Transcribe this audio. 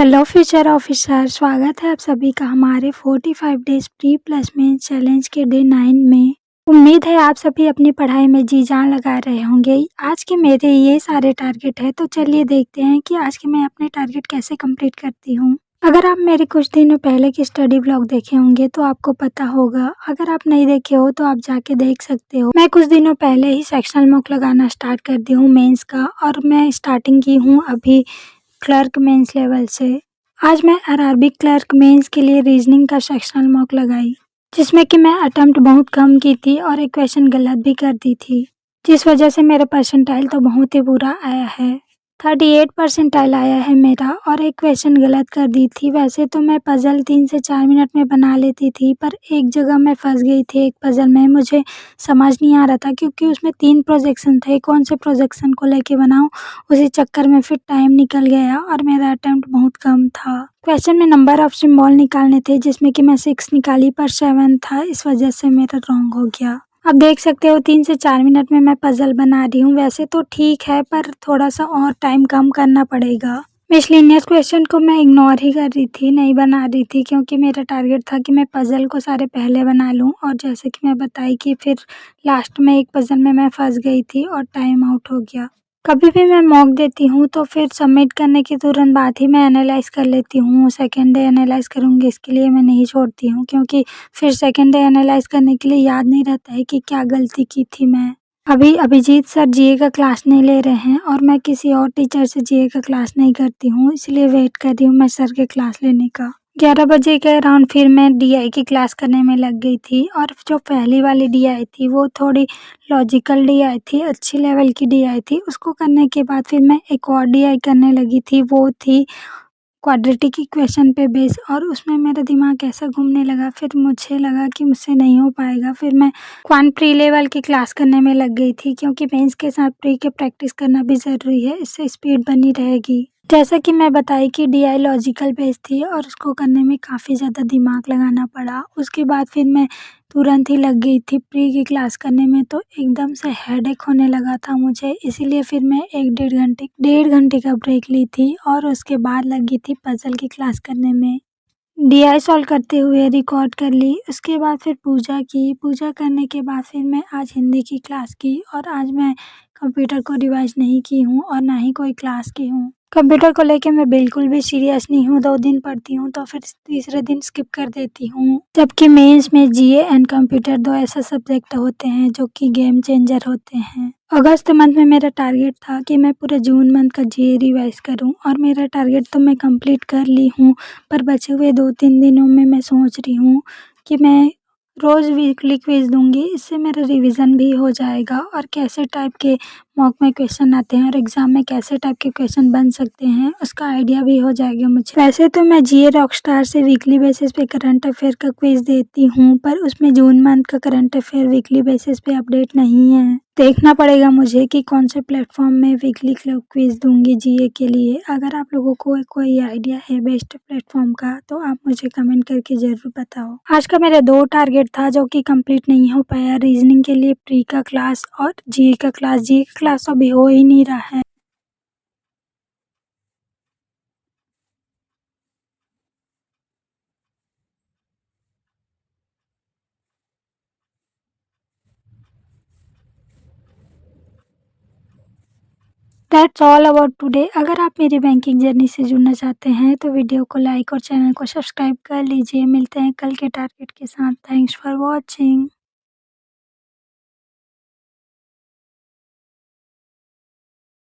Hello future officer, स्वागत है आप सभी का हमारे 45 days pre plus mains challenge के डे 9 में। उम्मीद है आप सभी अपनी पढ़ाई में जी जान लगा रहे होंगे। आज के मेरे ये सारे टारगेट है, तो चलिए देखते हैं कि आज के मैं अपने टारगेट कैसे कंप्लीट करती हूँ। अगर आप मेरे कुछ दिनों पहले की स्टडी ब्लॉग देखे होंगे तो आपको पता होगा। अगर आप नहीं देखे हो तो आप जाके देख सकते हो। मैं कुछ दिनों पहले ही सेक्शनल मॉक लगाना स्टार्ट कर दी हूँ मेंस का, और मैं स्टार्टिंग की हूँ अभी क्लर्क मेंस लेवल से। आज मैं आरआरबी क्लर्क मेंस के लिए रीजनिंग का सेक्शनल मॉक लगाई, जिसमें कि मैं अटेम्प्ट बहुत कम की थी और एक क्वेश्चन गलत भी कर दी थी, जिस वजह से मेरा परसेंटाइल तो बहुत ही बुरा आया है। 38 परसेंटाइल आया है मेरा, और एक क्वेश्चन गलत कर दी थी। वैसे तो मैं पजल 3 से 4 मिनट में बना लेती थी, पर एक जगह मैं फंस गई थी। एक पजल में मुझे समझ नहीं आ रहा था, क्योंकि उसमें 3 प्रोजेक्शन थे, कौन से प्रोजेक्शन को लेके बनाऊं। उसी चक्कर में फिर टाइम निकल गया और मेरा अटेम्प्ट बहुत कम था। क्वेश्चन में नंबर ऑफ सिंबल निकालने थे, जिसमें कि मैं 6 निकाली पर 7 था, इस वजह से मेरा रॉन्ग हो गया। अब देख सकते हो 3 से 4 मिनट में मैं पजल बना रही हूँ। वैसे तो ठीक है, पर थोड़ा सा और टाइम कम करना पड़ेगा। मिसलेनियस क्वेश्चन को मैं इग्नोर ही कर रही थी, नहीं बना रही थी, क्योंकि मेरा टारगेट था कि मैं पजल को सारे पहले बना लूँ। और जैसे कि मैं बताई कि फिर लास्ट में एक पजल में मैं फंस गई थी और टाइम आउट हो गया। कभी भी मैं मॉक देती हूँ तो फिर सबमिट करने के तुरंत बाद ही मैं एनालाइज कर लेती हूँ। सेकेंड डे एनालाइज करूँगी, इसके लिए मैं नहीं छोड़ती हूँ, क्योंकि फिर सेकेंड डे एनालाइज करने के लिए याद नहीं रहता है कि क्या गलती की थी मैं। अभी अभिजीत सर जीए का क्लास नहीं ले रहे हैं, और मैं किसी और टीचर से जीए का क्लास नहीं करती हूँ, इसलिए वेट कर रही हूँ मैं सर के क्लास लेने का। 11 बजे के अराउंड फिर मैं डीआई की क्लास करने में लग गई थी, और जो पहली वाली डीआई थी वो थोड़ी लॉजिकल डीआई थी, अच्छी लेवल की डीआई थी। उसको करने के बाद फिर मैं एक और डीआई करने लगी थी, वो थी क्वाड्रेटिक इक्वेशन पे बेस, और उसमें मेरा दिमाग ऐसा घूमने लगा। फिर मुझे लगा कि मुझसे नहीं हो पाएगा। फिर मैं क्वांट प्री लेवल की क्लास करने में लग गई थी, क्योंकि मेंस के साथ प्री के प्रैक्टिस करना भी ज़रूरी है, इससे स्पीड बनी रहेगी। जैसा कि मैं बताई कि डीआई लॉजिकल बेस थी, और उसको करने में काफ़ी ज़्यादा दिमाग लगाना पड़ा। उसके बाद फिर मैं तुरंत ही लग गई थी प्री की क्लास करने में, तो एकदम से हेडेक होने लगा था मुझे। इसीलिए फिर मैं 1-1.5 घंटे का ब्रेक ली थी, और उसके बाद लगी थी पजल की क्लास करने में। डीआई सॉल्व करते हुए रिकॉर्ड कर ली। उसके बाद फिर पूजा की। पूजा करने के बाद फिर मैं आज हिंदी की क्लास की, और आज मैं कंप्यूटर को रिवाइज नहीं की हूँ और ना ही कोई क्लास की हूँ। कंप्यूटर को लेके मैं बिल्कुल भी सीरियस नहीं हूँ। 2 दिन पढ़ती हूँ तो फिर तीसरे दिन स्किप कर देती हूँ। जबकि मेंस में जीए एंड कंप्यूटर 2 ऐसे सब्जेक्ट होते हैं जो कि गेम चेंजर होते हैं। अगस्त मंथ में मेरा टारगेट था कि मैं पूरे जून मंथ का जीए रिवाइज करूँ, और मेरा टारगेट तो मैं कंप्लीट कर ली हूँ। पर बचे हुए 2-3 दिनों में मैं सोच रही हूँ कि मैं रोज़ वीकली क्विज दूंगी। इससे मेरा रिवीजन भी हो जाएगा, और कैसे टाइप के मॉक में क्वेश्चन आते हैं और एग्जाम में कैसे टाइप के क्वेश्चन बन सकते हैं, उसका आइडिया भी हो जाएगा मुझे। वैसे तो मैं जीए रॉकस्टार से वीकली बेसिस पे करंट अफेयर का क्विज देती हूँ, पर उसमें जून मंथ का करंट अफेयर वीकली बेसिस पे अपडेट नहीं है। देखना पड़ेगा मुझे कि कौन से प्लेटफॉर्म में वीकली क्विज दूंगी जीए के लिए। अगर आप लोगों को कोई आइडिया है बेस्ट प्लेटफॉर्म का, तो आप मुझे कमेंट करके ज़रूर बताओ। आज का मेरा 2 टारगेट था जो कि कंप्लीट नहीं हो पाया। रीजनिंग के लिए प्री का क्लास और जीए का क्लास। जीए का क्लास अभी हो ही नहीं रहा है। That's all about today. अगर आप मेरी बैंकिंग जर्नी से जुड़ना चाहते हैं तो वीडियो को लाइक और चैनल को सब्सक्राइब कर लीजिए। मिलते हैं कल के टारगेट के साथ। Thanks for watching.